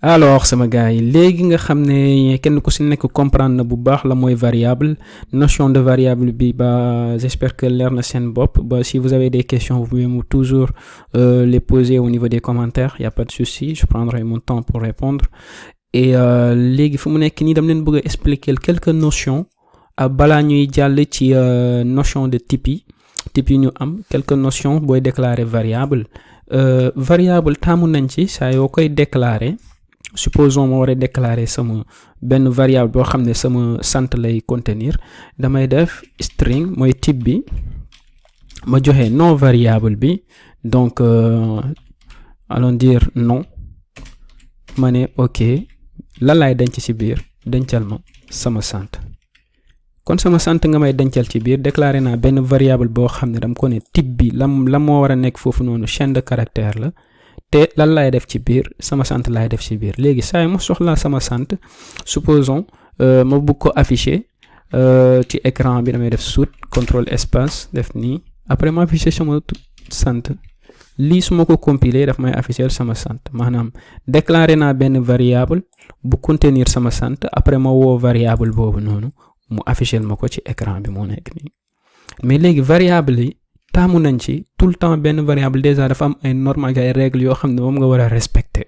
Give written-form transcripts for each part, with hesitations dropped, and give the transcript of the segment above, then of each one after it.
Alors sama gars yi léegi nga xam ne kenn ku si nekk comprendre na bu baax la mooy variable notion de variable bi ba j'espère que leer na seen bopp ba si vous avez des questions vous pouvez toujours les poser au niveau des commentaires y a pas de souci je prendrai mon temps pour répondre et léegi fu mu nekk nii dama leen bëgg a expliquer quelques notions balaa ñuy jàll ci notion de type yi ñu am quelques notions booy déclarer variable variable taamu nañ ci saa yoo koy déclarer supposons ma war a déclarer sama benn variable boo xam ne sama sant lay contenir damay def string mooy type bi ma joxe nom variable bi donc allons dire nom ma ne ok lan laay denc ci biir dencal ma sama sant kon sama sant nga may dencal ci biir déclarer naa benn variable boo xam ne dama ko ne type bi la moo war a nekk foofu noonu chaîne de caractère la te lan laay def ci biir sama sant laay def ci biir léegi saa yi ma soxlaa sama sant supposons ma bëgg ko afficher ci écran bi damay def suite contrôle espace def nii après ma afficher sama sant lii su ma ko compiler daf may afficher sama sant maanaam déclarer naa benn variable bu contenir sama sant après ma woo variable boobu noonu mu afficher ma ko ci écran bi moo nekk nii mais léegi variable yi taamu nañ ci tout le temps benn variable déjà dafa am ay normes ak ay règles yoo xam ne moom nga war a respecter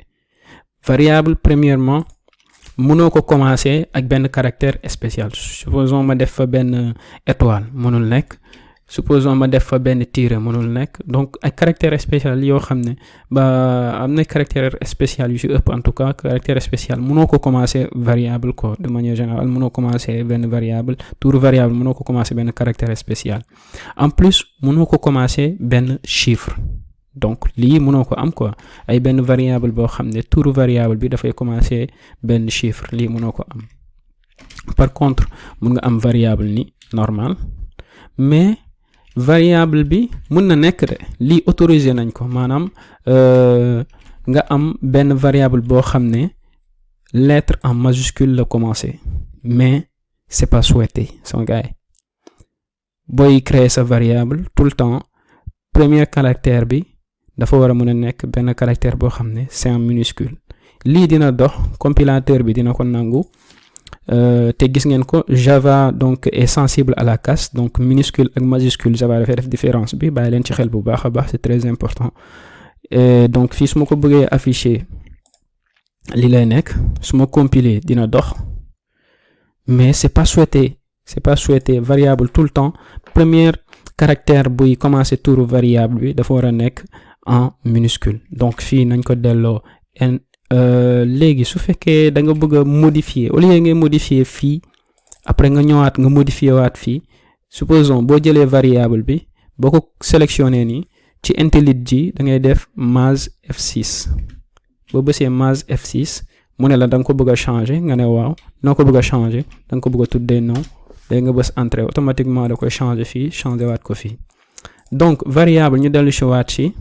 variable premièrement mënoo ko commencer ak benn caractère spécial supposons ma def fa benn étoile mënul nekk supposons ma def fa benn tiret mënul nekk donc ay caractère spécial yoo xam ne ba am na caractère spécial yu ci ëpp en tout cas caractère spécial mënoo ko commencer variable quoi de manière générale mënoo commencer benn variable tour variable mënoo ko commencer benn caractère spécial en plus mënoo ko commencer benn chiffre donc lii mënoo ko am quoi ay benn variable boo xam ne tour variable bi dafay commencer benn chiffre lii mënoo ko am par contre mën nga am variable ni normal mais variable bi mën na nekk de lii autorisé nañ ko maanaam nga am benn variable boo xam ne lettre en majuscule la commencer mais c'est pas souhaité sama gars yi booy créer sa variable tout le temps premier caractère bi dafa war a mën a nekk benn caractère boo xam ne c'est en minuscule lii dina dox compilateur bi dina ko nangu te gis ngeen ko Java donc est sensible à la casse donc minuscule ak majuscule Java dafay def différence bi bàyyi leen ci xel bu baax a baax c'est très important donc fii su ma ko bëggee afficher li lay nekk su ma compiler dina dox mais c'est pas souhaité variable tout le temps premier caractère buy commencer tour variable bi dafa war a nekk en minuscule donc fii nañ ko delloo léegi su fekkee da nga bëgg a modifier au lieu ngay modifier fii après nga ñëwaat nga modifier waat fii supposons boo jëlee variable bi boo ko sélectionné nii ci IntelliJ ji da ngay def Maj F6 boo bësee Maj F6 mu ne la da nga ko bëgg a changer nga ne waaw noo ko bëgg a changer da nga ko bëgg a tuddee non léegi nga bës entrée automatiquement da koy changer fii changer waat ko fii donc variable ñu dellu si waat ci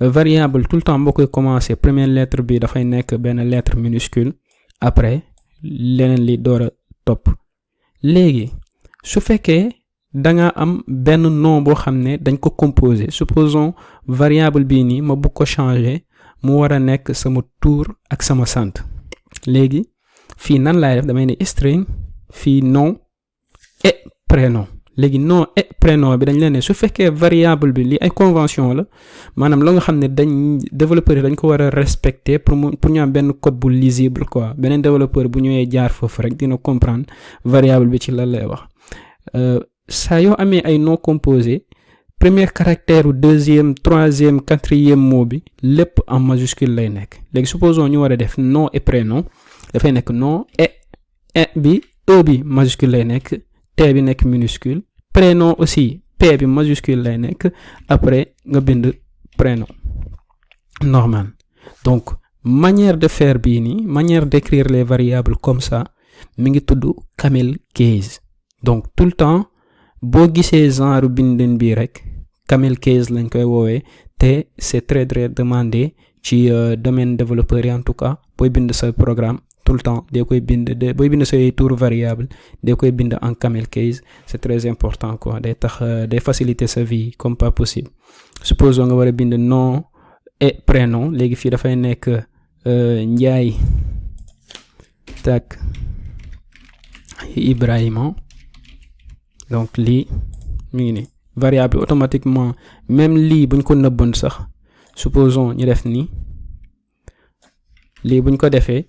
variable tout le temps boo koy commencer première lettre bi dafay nekk benn lettre minuscule après leneen li door a topp léegi su fekkee da nga am benn nom boo xam ne dañ ko composer supposons variable bii nii ma bëgg ko changer mu war a nekk sama tour ak sama sant léegi fii nan laay def damay ne string fii nom et prénom léegi nom et prénom bi dañ leen ne su fekkee variable bi li ay convention la maanaam loo nga xam ne dañ développeur yi dañ ko war a respecter pour ñu am benn code bu lisible quoi beneen développeur bu ñëwee jaar foofu rek dina comprendre variable bi ci lan lay wax saa yoo amee ay nom composé premier caractère ou deuxième troisième quatrième mot bi lépp en majuscule lay nekk léegi supposons ñu war a def nom et prénom dafay nekk nom et bi e bi majuscule lay nekk t bi nekk minuscule prénom aussi p bi majuscule lay nekk après nga bind prénom normal donc manière de faire bii nii manière d'écrire les variables comme ça mi ngi tudd camel case donc tout le temps boo gisee genre bindin bii rek camel case lañ koy woowee te c'est très très demandé ci domaine développeur yi en tout cas booy bind sa programme tout le temps dee koy bind booy bind say tour variable dee koy bind en camel case c'est très important quoi day tax day faciliter sa vie comme pas possible supposons nga war a bind nom et prénom léegi fii dafay nekk Ndiaye tak Ibrahima, donc lii mi ngi ni variable automatiquement même lii buñ ko nëbboon sax supposons ñu def nii lii buñ ko defee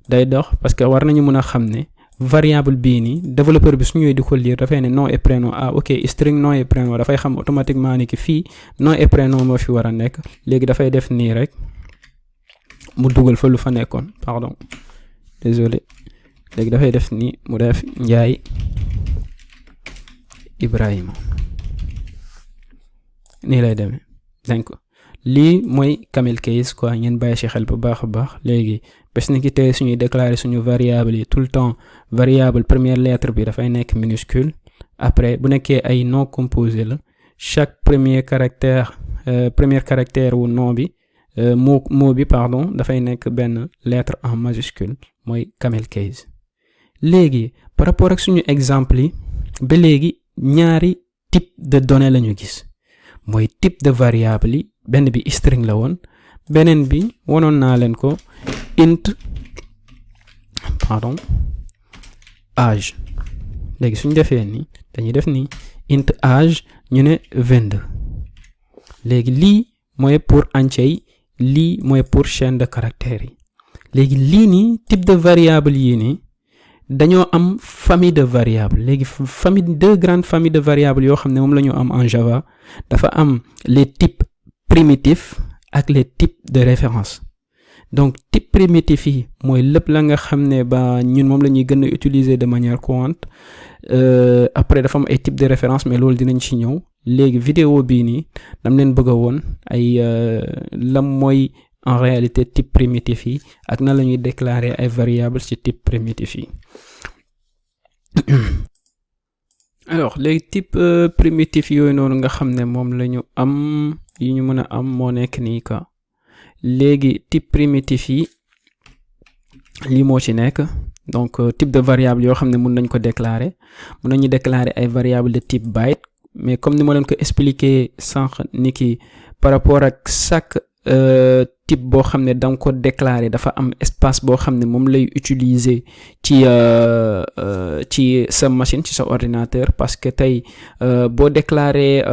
day dox parce que war nañu mën a xam ne variable bii nii développeur bi su ñëwee di ko lire dafay ne nom et prénom ok string nom et prénom dafay xam automatiquement ni ki fii nom et prénom moo fi war a nekk. léegi dafay def nii rek mu dugal fa lu fa nekkoon pardon désolé léegi dafay def nii mu def Ndiaye Ibrahima nii lay demee donc lii mooy camel case quoi ngeen bàyyi ci xel bu baax a baax. léegi bés ni ki tey suñuy déclarer suñu variable yi tout le temps variable première lettre bi dafay nekk minuscule. après bu nekkee ay nom composé la chaque premier caractère wu nom bi mot bi pardon dafay nekk benn lettre en majuscule mooy camel case. léegi par rapport ak suñu exemple yi ba léegi ñaari type de données lañu gis mooy type de variable yi benn bi string la woon beneen bi wonoon naa leen ko int âge. léegi suñu defee nii dañuy def nii int âge ñu ne 22. léegi lii mooy pour entier yi lii mooy pour chaîne de caractères yi. léegi lii nii type de variable yii nii dañoo am famille de variables. léegi deux grandes familles de variables yoo xam ne moom la ñu am en Java dafa am les types primitifs ak les types de référence. donc type primitif yi mooy lépp la nga xam ne ba ñun moom la ñuy gën a utiliser de manière courante. après dafa am ay types de référence mais loolu dinañ ci ñëw. léegi vidéo bii nii dam leen bëgg a woon ay lam mooy en réalité type primitif yi ak na la ñuy déclarer ay variables ci type primitif yi. alors léegi type primitif yooyu noonu nga xam ne moom la ñu am yi ñu mën a am moo nekk nii quoi. léegi type primitif yi lii moo ci nekk donc type de variable yoo xam ne mën nañ ko déclarer mën nañu déclarer ay variables de type byte mais comme ni ma leen ko expliquer sànq ni ki par rapport ak chaque type boo xam ne da nga ko déclarer dafa am espace boo xam ne moom lay utiliser ci sa machine ci sa ordinateur. parce que tey boo déclarer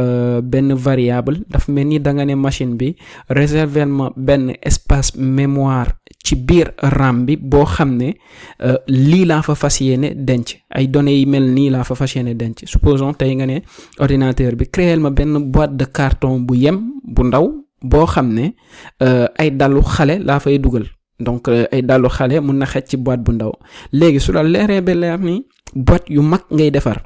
benn variable dafa mel ni da nga ne machine bi réserver ma benn espace mémoire ci biir RAM bi boo xam ne lii laa fa fas yéene denc ay données yi mel nii laa fa fas yéene denc. supposons tey nga ne ordinateur bi créer ma benn boîte de carton bu yem bu ndaw boo xam ne ay dallu xale laa fay dugal. donc ay dallu xale mun na xej ci boîte bu ndaw. léegi su la leeree ba leer ni boîte yu mag ngay defar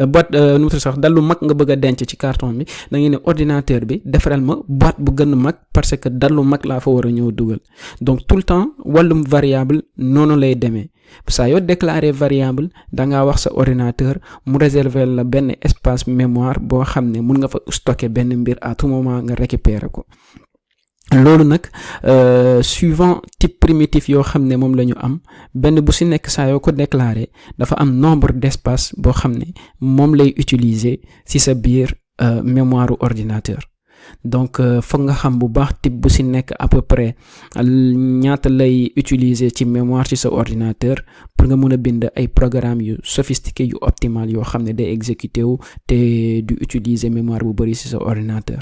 boîte nu mu tudd sax dallu mag nga bëgg a denc ci carton bi da ngay ne ordinateur bi defaral ma boîte bu gën a mag parce que dallu mag laa fa war a ñëw dugal. donc tout le temps wàllum variable noonu lay demee saa yoo déclarer variable da ngaa wax sa ordinateur mu réserver la benn espace mémoire boo xam ne mun nga fa stocker benn mbir à tout moment nga récupérer ko. loolu nag suivant type primitif yoo xam ne moom la ñu am benn bu ci nekk saa yoo ko déclarer dafa am nombre d'espace boo xam ne moom lay utiliser ci sa biir mémoire ordinateur. donc foog nga xam bu baax type bu ci nekk à peu près ñaata lay utiliser ci mémoire ci sa ordinateur pour nga mën a bind ay programmes yu sophistiqué yu optimal yoo xam ne day exécuter wu te du utiliser mémoire bu bari ci sa ordinateur.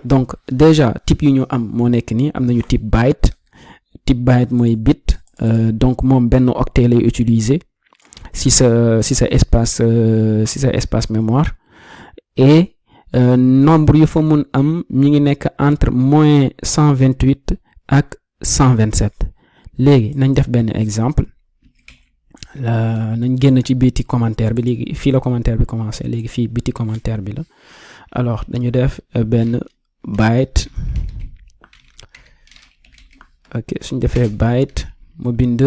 donc déjà type yu ñu am moo nekk nii am nañu type byte mooy bit donc moom benn octet lay utiliser ci sa espace mémoire. et nombre yu fa mun am ñi ngi nekk entre -128 ak 127. léegi nañ def benn exemple nañ génn ci biti commentaire bi. léegi fii la commentaire bi commencé léegi fii biti commentaire bi la. alors dañu def benn byte. ok suñ defee byte mu bind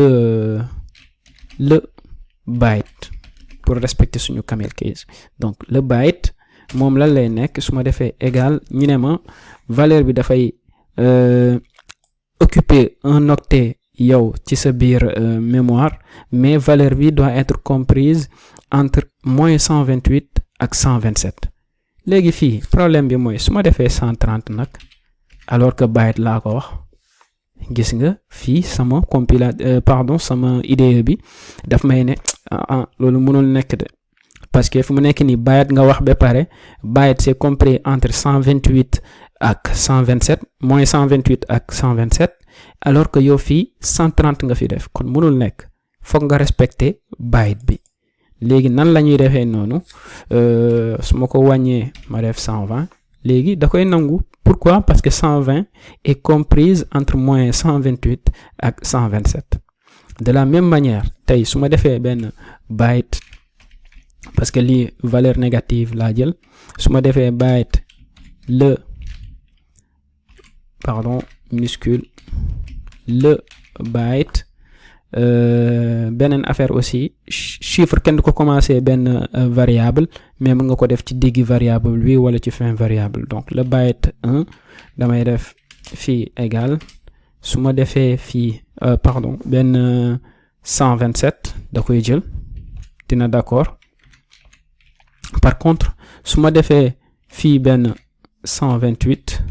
le byte pour respecter suñu camel case. donc le byte moom lan lay nekk su ma defee égal ñu ne ma valeur bi dafay occuper un octet yow ci sa biir mémoire mais valeur bi doit être comprise entre -128 ak 127. léegi fii problème bi mooy su ma defee 130 nag alors que byte laa ko wax gis nga fii sama sama IDE bi daf may ne loolu mënul nekk de parce que fu mu nekk nii byte nga wax ba pare byte c'est compris entre 128 ak 127 moins 128 ak 127 alors que yow fii 130 nga fi def kon mënul nekk foog nga respecter byte bi. léegi nan la ñuy defee noonu su ma ko wàññee ma def 120 léegi da koy nangu. Pourquoi? Parce que 120 est comprise entre moins 128 ak 127. De la même manière tey su ma defee benn byte parce que lii valeur négative laa jël su ma defee byte minuscule le byte beneen affaire aussi chiffre kenn du ko commencer benn variable mais mën nga ko def ci diggi variable bi wala ci fin variable. Donc le byte 1 damay def fii égal su ma defee fii benn 127 da koy jël dina d'accord. Par contre su ma defee fii benn 128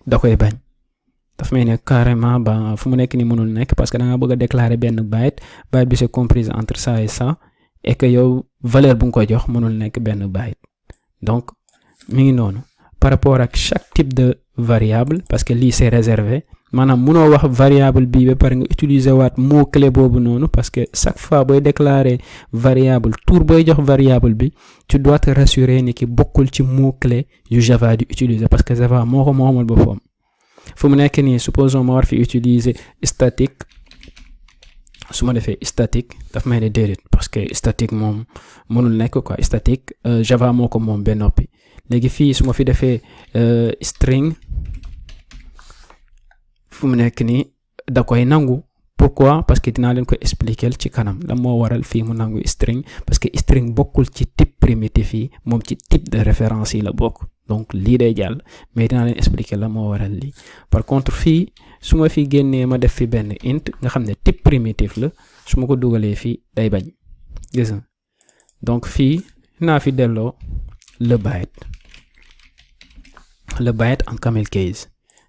da koy bañ. daf may nekk carrément fu mu nekk ni mënul nekk parce que da nga bëgg a déclarer benn byte bi c'est comprise entre ça et ça et que yow valeur bu nga ko jox mënul nekk benn byte. Donc mi ngi noonu par rapport ak chaque type de variable parce que lii c'est réservé maanaam mënoo wax variable bi ba pare nga utiliser waat mot clé boobu noonu parce que chaque fois booy déclarer variable tour booy jox variable bi tu dois te rassurer ni ki bokkul ci mot clé yu Java di utiliser parce que Java moo ko moomal boppam. fu mu nekk nii supposons ma war fi utiliser statique su ma defee statique daf may ne déedéet parce que statique moom mënul nekk quoi statique Java moo ko moom ba noppi. léegi fii su ma fi defee string fu mu nekk nii da koy nangu. Pourquoi? Parce que dinaa leen ko expliquer ci kanam la moo waral fii mu nangu string parce que string bokkul ci type primitif yi moom ci type de référence yi la bokk. Donc lii day jàll mais dinaa leen expliquer la moo waral lii. Par contre fii su ma fi génnee ma def fi benn int nga xam ne type primitif la su ma ko dugalee fii day bañ gis nga donc fii naa fi delloo le byte en camel case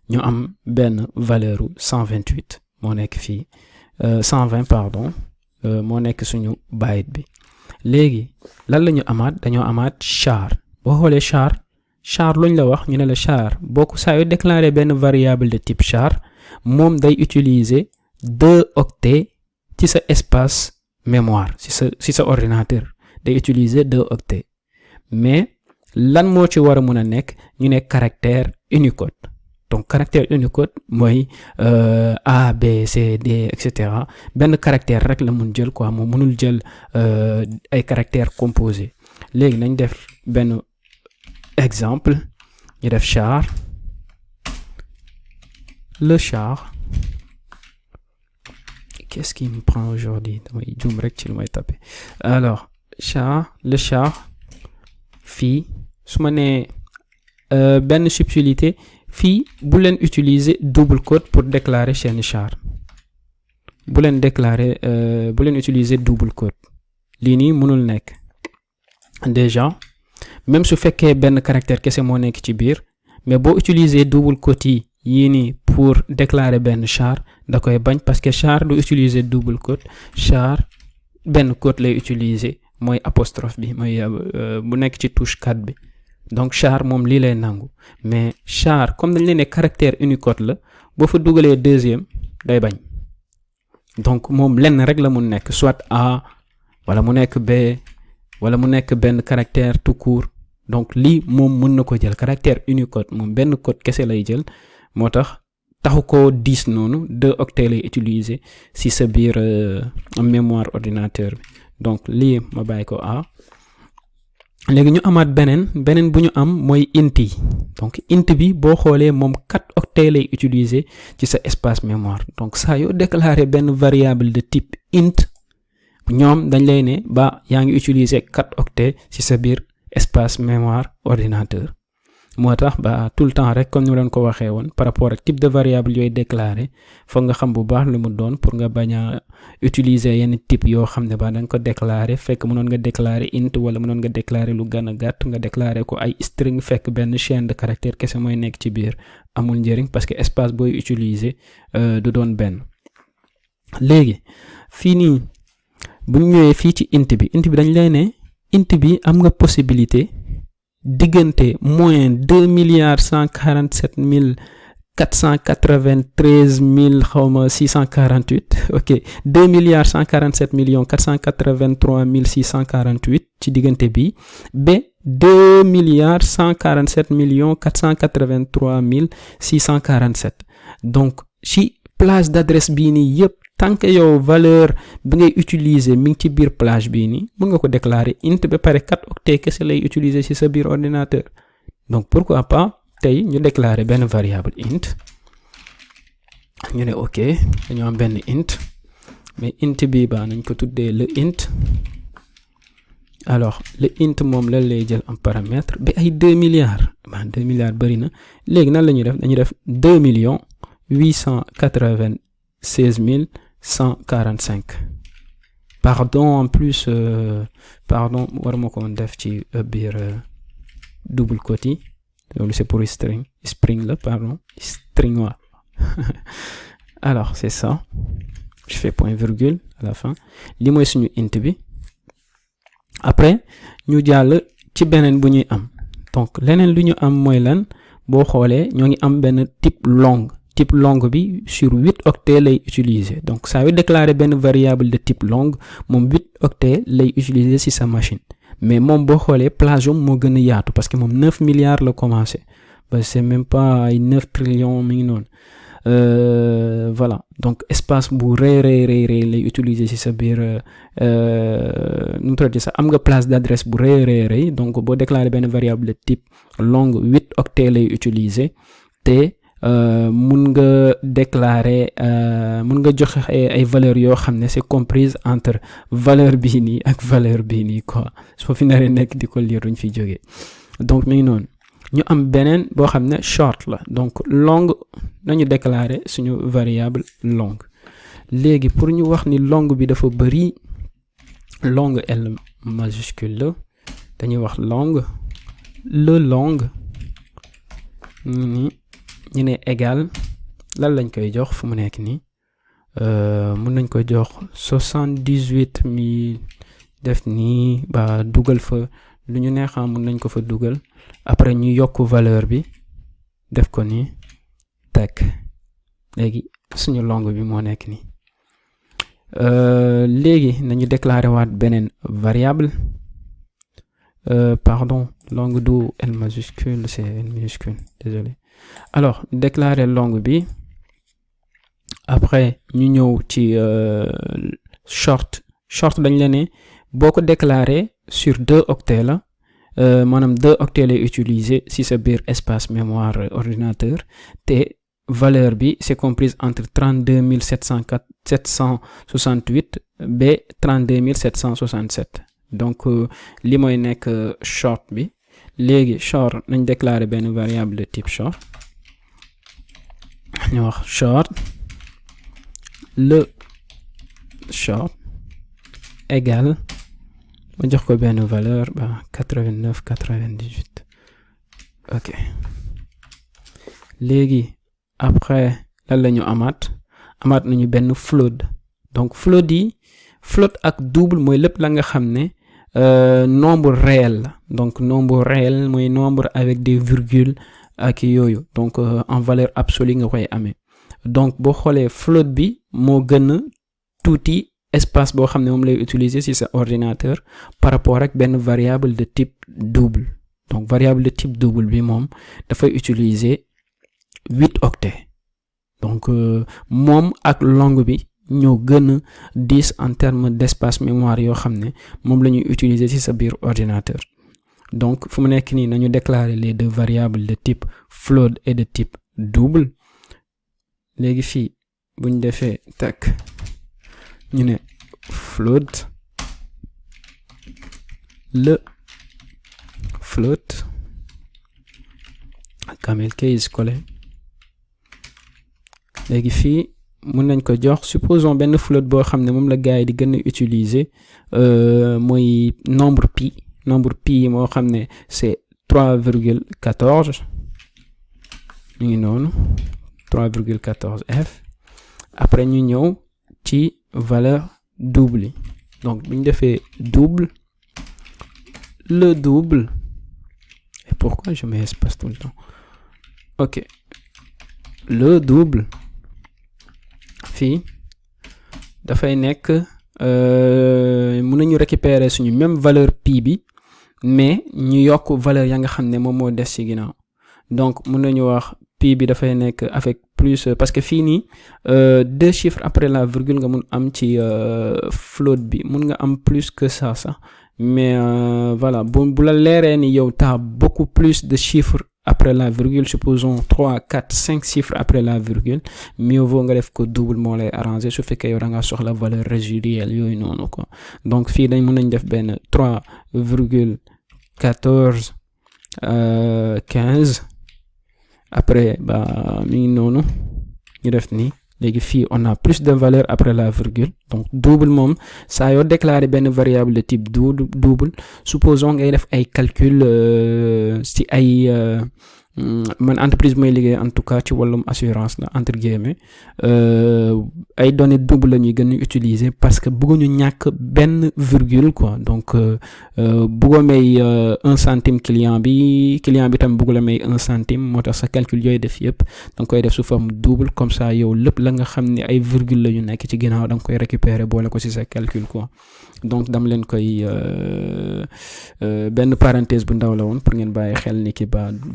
ñu am benn valeur 128 moo nekk fii 120 moo nekk suñu byte bi. léegi lan la ñu amaat dañoo amaat char boo xoolee char luñ la wax ñu ne la char boo ko saa yu déclarer benn variable de type char moom day utiliser 2 octets ci sa espace mémoire ci sa ordinateur day utiliser 2 octets mais lan moo ci war a mun a nekk ñu ne caractère Unicode. Donc caractère Unicode mooy A B C D et cetera benn caractère rek la mun jël quoi moom mënul jël ay caractères composés. léegi nañ def benn exemple ñu def char le char qu'est-ce qui me prend aujourd'hui damay juum rek ci lu may taper alors le char fii su ma nee benn subtilité fii bu leen utiliser double quote pour déclarer seen char bu leen utiliser double quote lii nii mënul nekk déjà même su fekkee benn caractère kese moo nekk ci biir mais boo utiliser double quote yii nii pour déclarer benn char da koy bañ parce que char du utiliser double quote char benn quote lay utiliser mooy apostrophe bi mooy bu nekk ci touche 4 bi. Donc char moom lii lay nangu mais char comme dañ leen ne caractère Unicode la boo fa dugalee deuxième day bañ donc moom lenn rek la mun nekk soit A wala mu nekk B wala mu nekk benn caractère tout court donc lii moom mën na ko jël caractère Unicode moom benn code kese lay jël moo taxu ko 10 noonu 2 octets lay utiliser si sa biir mémoire ordinateur bi donc lii ma bàyyi ko A. léegi ñu amaat beneen bu ñu am mooy int yi donc int bi boo xoolee moom 4 octets lay utiliser ci sa espace mémoire donc saa yoo déclarer benn variable de type int ñoom dañ lay ne yaa ngi utiliser 4 octets ci sa biir espace mémoire ordinateur moo tax ba tout le temps rek comme ni ma leen ko waxee woon par rapport ak type de variable yooyu déclarer foog nga xam bu baax lu mu doon pour nga bañ a utiliser yenn type yoo xam ne ba da nga ko déclarer fekk mënoon nga déclarer int wala mënoon nga déclarer lu gën a gàtt nga déclarer ko ay string fekk benn chaîne de caractère kese mooy nekk ci biir amul njëriñ parce que espace booy utiliser du doon benn. léegi fii nii bu ñu ñëwee fii ci int bi dañ lay ne int bi am nga possibilité diggante moins 2,147,493,648 ok 2,147,483,648 ci diggante bi ba 2,147,483,647 donc ci plage d'adresse bii nii yëpp tant que yow valeur bi ngay utiliser mi ngi ci biir plage bii nii mën nga ko déclarer int ba pare 4 octets kese lay utiliser ci sa biir ordinateur donc pourquoi pas tey ñu déclarer benn variable int ñu ne ok dañoo am benn int mais int bi ba nañ ko tuddee le int alors le int moom la lay jël en paramètre ba ay 2 milliards ba 2 milliards bari na léegi nan la ñuy def dañuy def 2,896,145 pardon en plus pardon waruma ko def ci biir double quote loolu c'est pour string là pardon string wa alors c'est ça je fais point virgule à la fin li mooy suñu int bi après ñu jàll ci beneen bu ñuy am donc leneen lu ñu am mooy lan boo xoolee ñoo ngi am benn type long bi sur 8 octets lay utiliser donc ça veut déclarer benn variable de type long moom 8 octets lay utiliser ci sa machine mais moom boo xoolee plage moo gën a yaatu parce que moom 9 milliards la commencé ba c'est même pas ay 9 trillions mi ngi noonu voilà donc espace bu rëy lay utiliser ci sa biir nu mu tuddati sax am nga place d'adresse bu rëy donc boo déclarer benn variable de type long 8 octets lay utiliser te mun nga déclarer mun nga joxe ay valeurs yoo xam ne c'est comprise entre valeur bii nii ak valeur bii nii quoi soo fi naree nekk di ko lire duñ fi jógee donc mi ngi noonu ñu am beneen boo xam ne short la donc long nañu déclarer suñu variable long léegi pour ñu wax ni long bi dafa bari long L majuscule la dañuy wax long ñu ne égal lan lañ koy jox fu mu nekk nii mun nañ ko jox 78,000 def nii ba dugal fa lu ñu neexam mun nañ ko fa dugal après ñu yokk valeur bi def ko nii teg léegi suñu long bi moo nekk nii léegi nañu déclarer waat beneen variable pardon long du L majuscule c'est L minuscule désolé alors déclarer long bi après ñu ñëw ci short dañ la ne boo ko déclarer sur 2 octets la maanaam 2 octets lay utiliser si sa biir espace mémoire ordinateur te valeur bi c'est comprise entre 32,768 ba 32,767 donc li mooy nekk short bi léegi short nañ déclarer benn variable de type short ñu wax short le short égal ma jox ko benn valeur ba 89,98 ok léegi après lan la ñu amaat nañu benn float donc float ak double mooy lépp la nga xam ne nombre réel la donc nombre réel mooy nombre avec des virgules ak yooyu donc en valeur absolue nga koy amee donc boo xoolee float bi moo gën a tuuti espace boo xam ne moom lay utiliser ci sa ordinateur par rapport ak benn variable de type double donc variable de type double bi moom dafay utiliser 8 octets donc moom ak long bi ñoo gën a diis en termes d'espace mémoire yoo xam ne moom la ñuy utiliser ci sa biir ordinateur donc fu mu nekk nii nañu déclarer les deux variables de type float et de type double léegi fii bu ñu defee tag ñu ne float le float camel case collé. léegi fii mun nañ ko jox supposons benn float boo xam ne moom la gars yi di gën a utiliser mooy nombre pi moo xam ne c'est 3,14 ñu ngi noonu 3,14 f. après ñu ñëw ci valeur double yi. donc bu ñu defee le double, et pourquoi je mets espace tout le temps? Ok, le double fii dafay nekk mën nañu récupérer suñu même valeur pi bi mais ñu yokk valeur ya nga xam ne moom moo des ci ginnaaw. donc mën nañu wax pi bi dafay nekk avec plus parce que fii nii 2 chiffres après la virgule nga mun am ci float bi, mun nga am plus que ça sax mais voilà bu la leeree ni yow t'as beaucoup plus de chiffres après la virgule, supposons 3, 4, 5 chiffres après la virgule, mieux vaut nga def ko double moo lay arranger su fekkee yow da nga soxla valeur résiduelle yooyu noonu quoi. donc fii dañ mën nañ def benn 3,14 15 après mi ngi noonu ñu def nii. léegi fii on a plus de valeur après la virgule, donc double moom saa yoo déclarer benn variable de type double supposons ngay def ay calcul ci ay man entreprise mooy liggéey en tout cas ci wàllum assurance la entre guillemets ay données double la ñuy gën a utiliser parce que bëgguñu ñàkk benn virgule quoi. donc bëggoo may 1 centime client bi tam bëggu la may 1 centime, moo tax sa calcul yooyu def yëpp da nga koy def sous forme double, comme ça yow lépp la nga xam ne ay virgule la ñu nekk ci ginnaaw da nga koy récupérer boole ko ci sa calcul quoi. donc dama leen koy benn parenthèse bu ndaw la woon pour ngeen bàyyi xel ni ki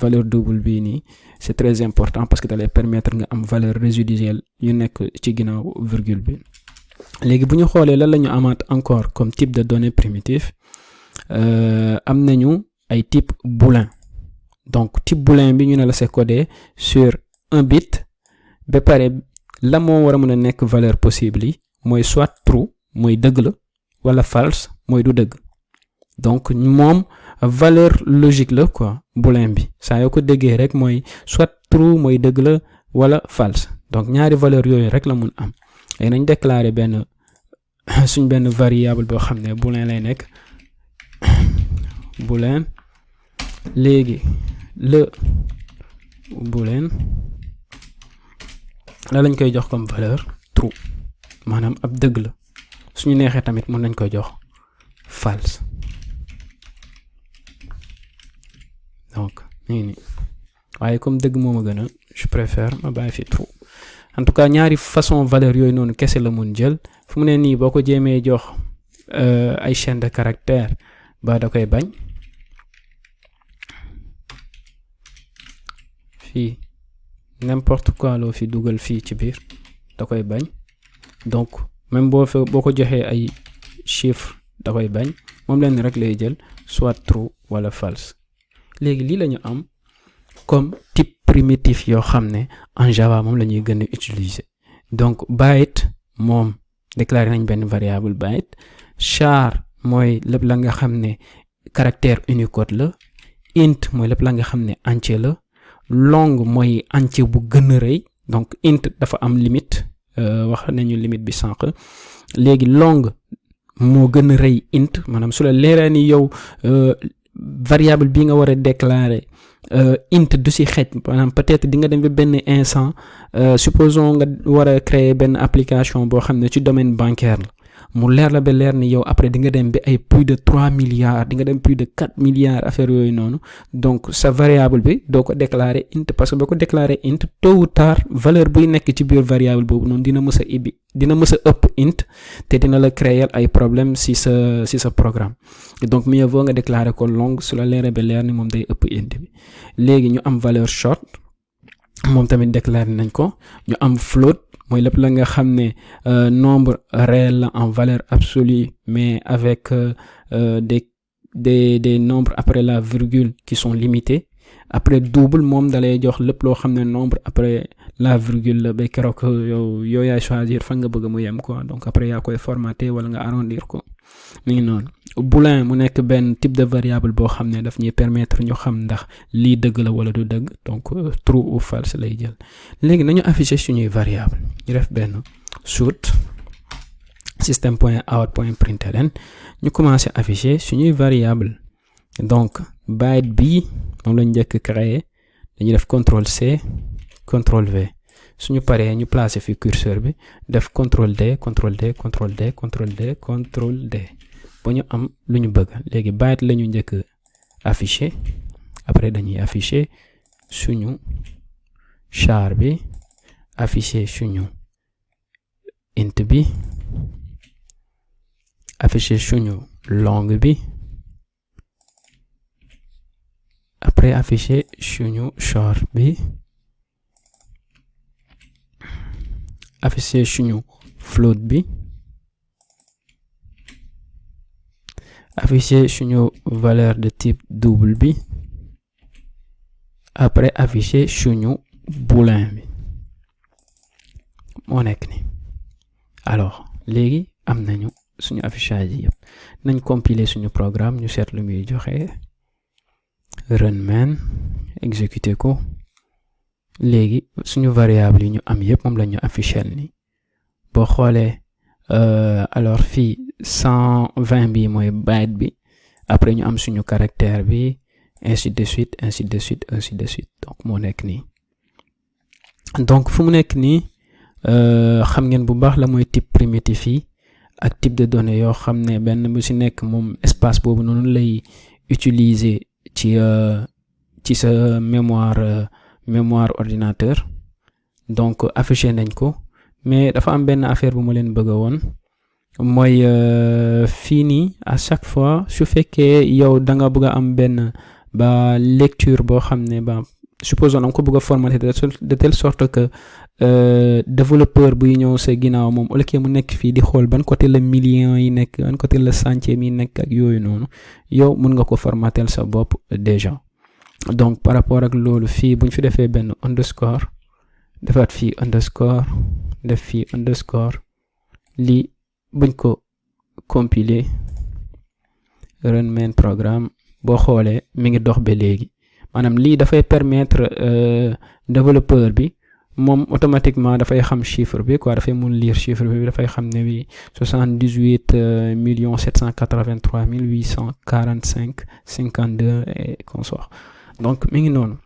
valeur double bii nii c'est très important parce que da lay permettre nga am valeur résiduelle yu nekk ci ginnaaw virgule bi. léegi bu ñu xoolee lan la ñu amaat encore comme type de données primitif, am nañu ay type boolean. donc type boolean bi ñu ne la c'est codé sur un bit ba pare la moo war a mën a nekk valeur possible yi mooy soit true mooy dëgg la wala false mooy du dëgg. donc moom valeur logique la quoi boolean bi saa yoo ko déggee rek mooy soit true mooy dëgg la wala false. donc ñaari valeur yooyu rek la mun am. léegi nañ déclarer benn suñ benn variable boo xam ne boolean lay nekk boolean. léegi le boolean la lañ koy jox comme valeur true maanaam ab dëgg la. suñu neexee tamit mën nañ ko jox false. donc nii waaye comme dëgg moo ma gën a je préfère ma bàyyi fi true. en tout cas ñaari façon valeur yooyu noonu kese la mun jël. fu mu ne nii boo ko jéemee jox ay chaîne de caractère da koy bañ. fii n'importe quoi loo fi dugal fii ci biir da koy bañ. donc même boo ko joxee ay chiffres da koy bañ. moom leen rek lay jël soit true wala false. léegi lii la ñu am comme type primitif yoo xam ne en Java moom la ñuy gën a utiliser. donc byte moom déclaré nañ benn variable byte. char mooy lépp la nga xam ne caractère Unicode la. int mooy lépp la nga xam ne entier la. long mooy entier bu gën a rëy. donc int dafa am limite wax nañu limite bi sànq. léegi long moo gën a rëy int maanaam su la leeree ni yow variable bi nga war a déclarer int du si xej maanaam peut-être di nga dem ba benn instant supposons nga war a créer benn application boo xam ne ci domaine bancaire la mu leer la ba leer ni yow après di nga dem ba ay plus de 3 milliards di nga dem plus de 4 milliards affaire yooyu noonu. donc sa variable bi doo ko déclarer int parce que boo ko déclarer int tôt ou tard valeur buy nekk ci biir variable boobu noonu dina mës a ëpp int te dina la créer ay problème si sa programme. donc mieux vaut nga déclarer ko long su la leeree ba leer ni moom day ëpp int bi. léegi ñu am valeur short moom tamit déclarer nañ ko. ñu am float mooy lépp la nga xam ne nombre réel la en valeur absolue mais avec des nombres après la virgule qui sont limités. après double moom dalay jox lépp loo xam ne nombre après la virgule la ba keroog yow yaay choisir fan nga bëgg mu yem quoi. donc après yaa koy formater wala nga arrondir ko mi ngi noonu. boolean mu nekk benn type de variable boo xam ne daf ñuy permettre ñu xam ndax lii dëgg la wala du dëgg, donc true ou false lay jël. léegi nañu afficher suñuy variable ñu def benn shoot system.out.println ñu commencer afficher suñuy variable. donc byte bi moom lañ njëkk créer, dañuy def CTRL-C CTRL-V, suñu paree ñu placer fi curseur bi def CTRL-D CTRL-D CTRL-D CTRL-D CTRL-D ba ñu am lu ñu bëgg. léegi byte la ñu njëkk afficher, après dañuy afficher suñu char bi, afficher suñu int bi, afficher suñu long bi, après afficher suñu short bi, afficher suñu float bi, afficher suñu valeur de type double bi, après afficher suñu boolean bi. moo nekk ni. alors léegi am nañu suñu affichage yi yëpp. nañ compiler suñu programme ñu seet lu muy joxe. run main exécuter ko. léegi suñu variable yi ñu am yëpp moom la ñu afficher ni. boo xoolee alors fii 120 bi mooy byte bi, après ñu am suñu caractère bi, ainsi de suite ainsi de suite ainsi de suite. donc moo nekk nii. donc fu mu nekk nii xam ngeen bu baax la mooy type primitif yi ak type de données yoo xam ne benn bu ci nekk moom espace boobu noonu lay utiliser ci sa mémoire ordinateur. donc affiché nañ ko, mais dafa am benn affaire bu ma leen bëgg a woon mooy fii nii à chaque fois su fekkee yow da nga bëgg a am benn lecture boo xam ne supposons da nga ko bëgg a formater de telle sorte que développeur buy ñëw sa ginnaaw moom au lieu mu nekk fii di xool ban côté la millions yi nekk, ban côté la centième yi nekk ak yooyu noonu, yow mun nga ko formater sa bopp déjà. donc par rapport ak loolu fii buñ fi defee benn underscore, defaat fii underscore, def fii underscore, lii buñ ko compiler run main programme, boo xoolee mi ngi dox ba léegi. maanaam lii dafay permettre développeur bi moom automatiquement dafay xam chiffre bi quoi, dafay mun lire chiffre bi, dafay xam ne bi 78 783 845 52 et consort. donc mi ngi noonu.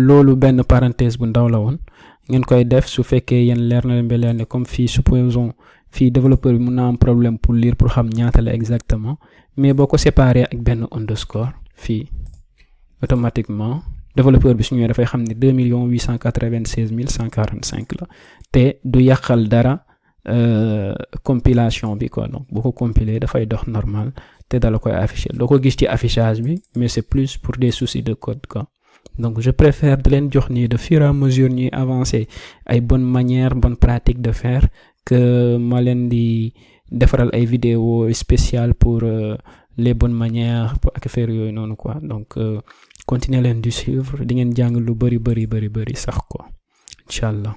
loolu benn parenthèse bu ndaw la woon ngeen koy def su fekkee yéen leer na leen ba leer ne comme fii supposons fii développeur bi mun na am problème pour lire pour xam ñaata la exactement, mais boo ko séparer ak benn underscore fii automatiquement développeur bi su ñëwee dafay xam ne 2 896 145 la te du yàqal dara compilation bi quoi. donc boo ko compiler dafay dox normal te dala koy afficher, doo ko gis ci affichage bi, mais c'est plus pour des soucis de code quoi. donc je préfère de leen jox nii de fur et à mesure ñuy avancer ay bonnes manières, bonnes pratiques de faire, que ma leen di defaral ay vidéos spéciales pour les bonnes manières ak faire yooyu noonu quoi. donc continuer leen di suivre, di ngeen jàng lu bari sax quoi inchallah.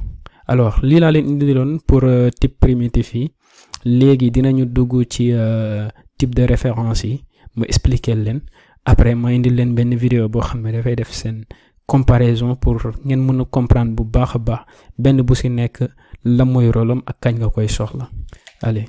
alors lii laa leen indiloon pour type primitif yi. léegi dinañu dugg ci type de référence yi mu expliquer leen, après ma indil leen benn vidéo boo xam ne dafay def seen comparaison pour ngeen mën a comprendre bu baax a baax benn bu ci nekk la mooy rôlam ak kañ nga koy soxla. allez.